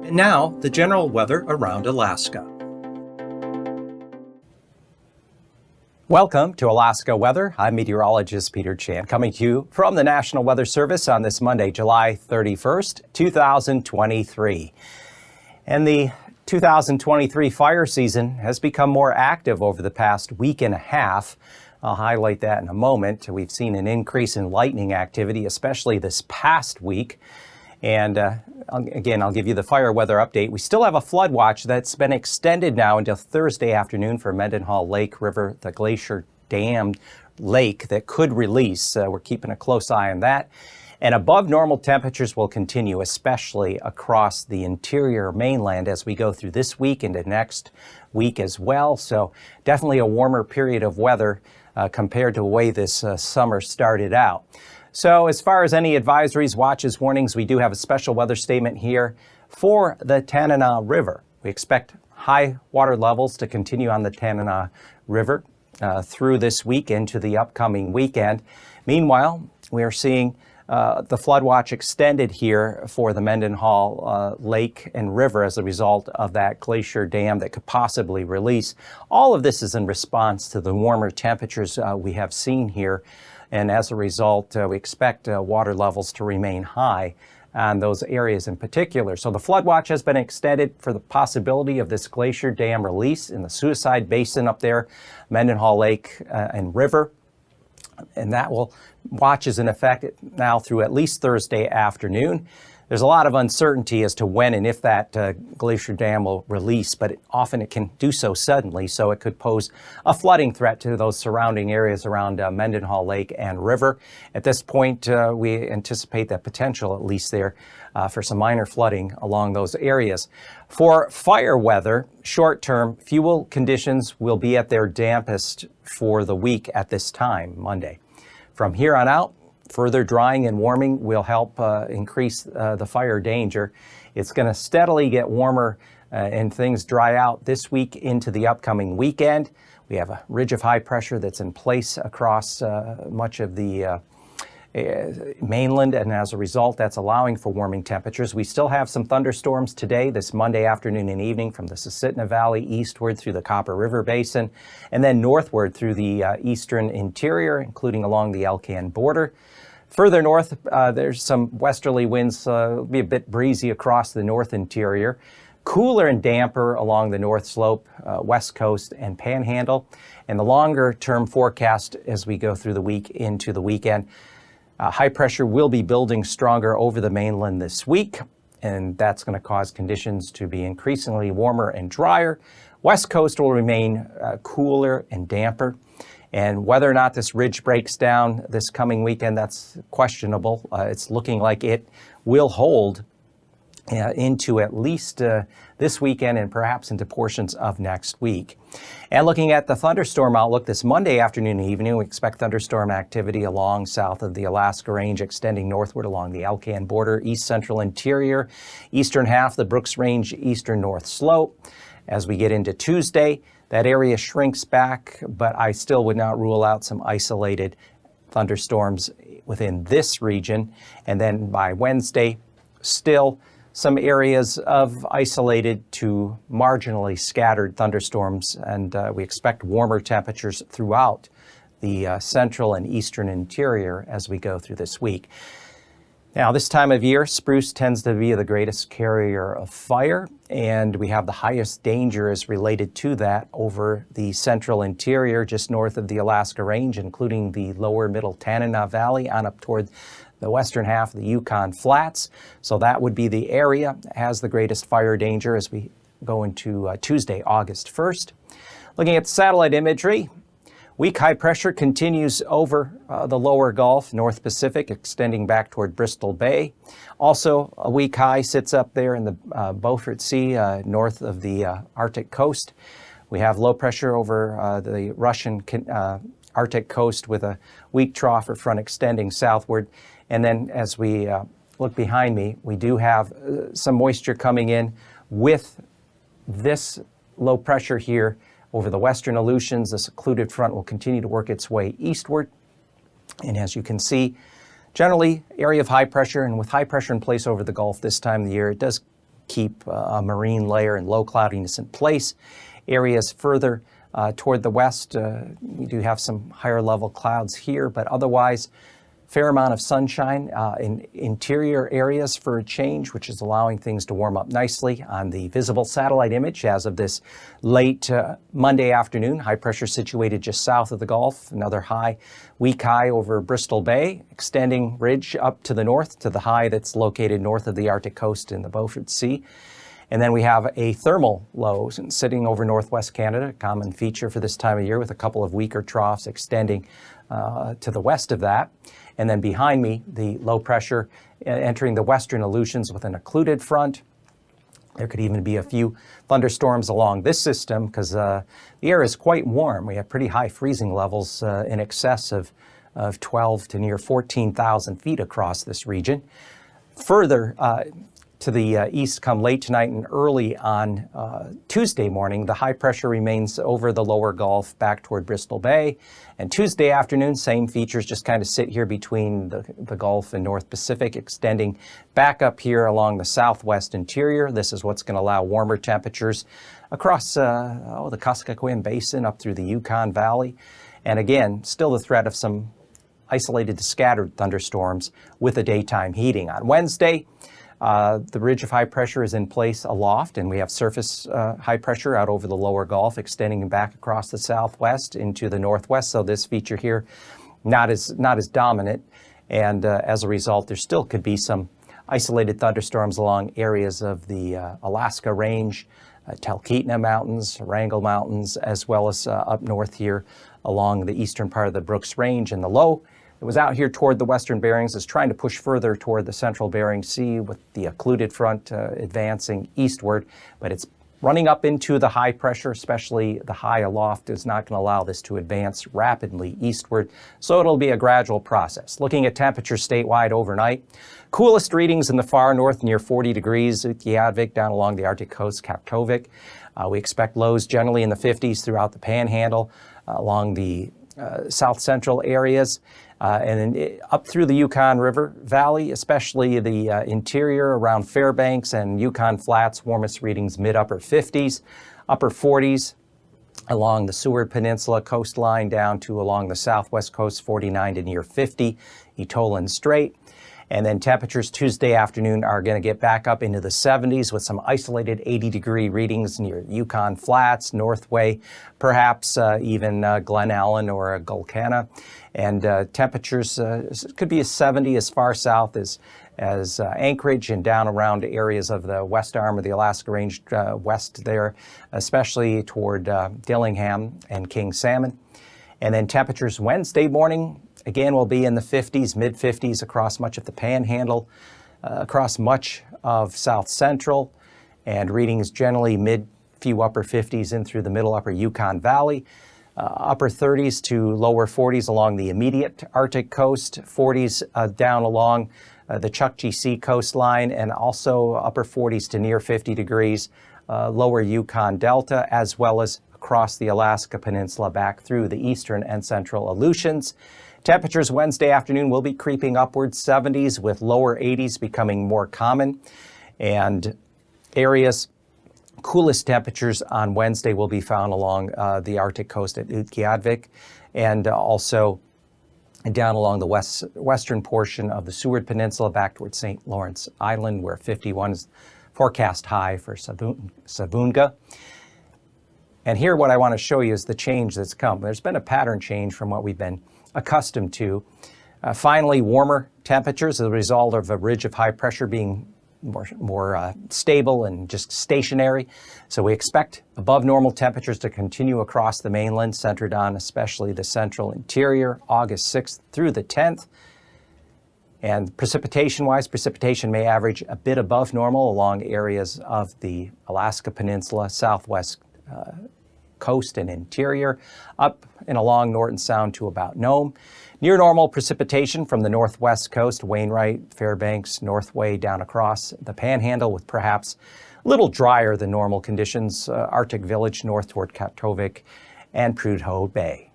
And now, the general weather around Alaska. Welcome to Alaska Weather. I'm meteorologist Peter Chan, coming to you from the National Weather Service on this Monday, July 31st, 2023. And the 2023 fire season has become more active over the past week and a half. I'll highlight that in a moment. We've seen an increase in lightning activity, especially this past week. And again, I'll give you the fire weather update. We still have a flood watch that's been extended now until Thursday afternoon for Mendenhall Lake River, the glacier dammed lake that could release. We're keeping a close eye on that. And above normal temperatures will continue, especially across the interior mainland as we go through this week into next week as well. So definitely a warmer period of weather compared to the way this summer started out. So as far as any advisories, watches, warnings, we do have a special weather statement here for the Tanana River. We expect high water levels to continue on the Tanana River through this week into the upcoming weekend. Meanwhile, we are seeing the flood watch extended here for the Mendenhall Lake and River as a result of that glacier dam that could possibly release. All of this is in response to the warmer temperatures we have seen here. And as a result, we expect water levels to remain high on those areas in particular. So the flood watch has been extended for the possibility of this glacier dam release in the Suicide Basin up there, Mendenhall Lake and River. And that watch is in effect now through at least Thursday afternoon. There's a lot of uncertainty as to when and if that glacier dam will release, but often it can do so suddenly, so it could pose a flooding threat to those surrounding areas around Mendenhall Lake and River. At this point, we anticipate that potential, at least there, for some minor flooding along those areas. For fire weather, short-term, fuel conditions will be at their dampest for the week at this time, Monday. From here on out, further drying and warming will help increase the fire danger. It's going to steadily get warmer and things dry out this week into the upcoming weekend. We have a ridge of high pressure that's in place across much of the mainland, and as a result, that's allowing for warming temperatures. We still have some thunderstorms today, this Monday afternoon and evening from the Susitna Valley eastward through the Copper River Basin, and then northward through the eastern interior, including along the Alcan border. Further north, there's some westerly winds. It'll be a bit breezy across the north interior. Cooler and damper along the north slope, west coast, and panhandle. And the longer-term forecast as we go through the week into the weekend, high pressure will be building stronger over the mainland this week, and that's going to cause conditions to be increasingly warmer and drier. West coast will remain cooler and damper. And whether or not this ridge breaks down this coming weekend, that's questionable. It's looking like it will hold into at least this weekend and perhaps into portions of next week. And looking at the thunderstorm outlook this Monday afternoon and evening, we expect thunderstorm activity along south of the Alaska Range, extending northward along the Alcan border, east central interior, eastern half, the Brooks Range, eastern north slope. As we get into Tuesday, that area shrinks back, but I still would not rule out some isolated thunderstorms within this region. And then by Wednesday, still some areas of isolated to marginally scattered thunderstorms, and we expect warmer temperatures throughout the central and eastern interior as we go through this week. Now, this time of year, spruce tends to be the greatest carrier of fire, and we have the highest danger is related to that over the central interior, just north of the Alaska Range, including the lower middle Tanana Valley on up toward the western half of the Yukon Flats. So that would be the area that has the greatest fire danger as we go into Tuesday, August 1st. Looking at satellite imagery, weak high pressure continues over the lower Gulf, North Pacific, extending back toward Bristol Bay. Also, a weak high sits up there in the Beaufort Sea, north of the Arctic coast. We have low pressure over the Russian Arctic coast with a weak trough or front extending southward. And then as we look behind me, we do have some moisture coming in with this low pressure here over the western Aleutians. The secluded front will continue to work its way eastward. And as you can see, generally area of high pressure, and with high pressure in place over the Gulf this time of the year, it does keep a marine layer and low cloudiness in place. Areas further toward the west, we do have some higher level clouds here, but otherwise fair amount of sunshine in interior areas for a change, which is allowing things to warm up nicely. On the visible satellite image as of this late Monday afternoon, high pressure situated just south of the Gulf, another weak high over Bristol Bay, extending ridge up to the north to the high that's located north of the Arctic coast in the Beaufort Sea. And then we have a thermal low sitting over northwest Canada, a common feature for this time of year, with a couple of weaker troughs extending to the west of that. And then behind me, the low pressure entering the western Aleutians with an occluded front. There could even be a few thunderstorms along this system because the air is quite warm. We have pretty high freezing levels in excess of 12 to near 14,000 feet across this region. Further to the east come late tonight and early on Tuesday morning, the high pressure remains over the lower Gulf back toward Bristol Bay. And Tuesday afternoon, same features, just kind of sit here between the Gulf and North Pacific, extending back up here along the southwest interior. This is what's going to allow warmer temperatures across the Kuskokwim Basin up through the Yukon Valley. And again, still the threat of some isolated to scattered thunderstorms with the daytime heating. On Wednesday, the ridge of high pressure is in place aloft, and we have surface high pressure out over the lower Gulf, extending back across the southwest into the northwest. So this feature here, not as dominant, and as a result, there still could be some isolated thunderstorms along areas of the Alaska Range, Talkeetna Mountains, Wrangell Mountains, as well as up north here along the eastern part of the Brooks Range. And the low that was out here toward the western Berings is trying to push further toward the central Bering Sea with the occluded front advancing eastward, but it's running up into the high pressure, especially the high aloft, is not going to allow this to advance rapidly eastward, so it'll be a gradual process. Looking at temperatures statewide overnight, coolest readings in the far north near 40 degrees, Utqiagvik, down along the Arctic coast, Kaptovik. We expect lows generally in the 50s throughout the Panhandle, along the south central areas, and then up through the Yukon River Valley, especially the interior around Fairbanks and Yukon Flats, warmest readings mid-upper 50s, upper 40s along the Seward Peninsula coastline down to along the southwest coast, 49 to near 50, Etolan Strait. And then temperatures Tuesday afternoon are going to get back up into the 70s with some isolated 80-degree readings near Yukon Flats, Northway, perhaps even Glen Allen or Gulkana. And temperatures could be as 70 as far south as Anchorage and down around areas of the west arm of the Alaska Range west there, especially toward Dillingham and King Salmon. And then temperatures Wednesday morning, again, will be in the 50s, mid-50s across much of the Panhandle, across much of South Central, and readings generally few upper 50s in through the middle upper Yukon Valley, upper 30s to lower 40s along the immediate Arctic coast, 40s down along the Chukchi Sea coastline, and also upper 40s to near 50 degrees lower Yukon Delta, as well as across the Alaska Peninsula back through the eastern and central Aleutians. Temperatures Wednesday afternoon will be creeping upwards, 70s with lower 80s becoming more common. And areas, coolest temperatures on Wednesday will be found along the Arctic coast at Utqiagvik and also down along the western portion of the Seward Peninsula back towards St. Lawrence Island, where 51 is forecast high for Savunga. And here what I want to show you is the change that's come. There's been a pattern change from what we've been accustomed to. Finally, warmer temperatures as a result of a ridge of high pressure being more stable and just stationary. So we expect above normal temperatures to continue across the mainland, centered on especially the central interior, August 6th through the 10th. And precipitation-wise, precipitation may average a bit above normal along areas of the Alaska Peninsula, southwest coast and interior, up and along Norton Sound to about Nome. Near normal precipitation from the northwest coast, Wainwright, Fairbanks, Northway down across the Panhandle, with perhaps a little drier than normal conditions, Arctic Village north toward Kaptovik and Prudhoe Bay.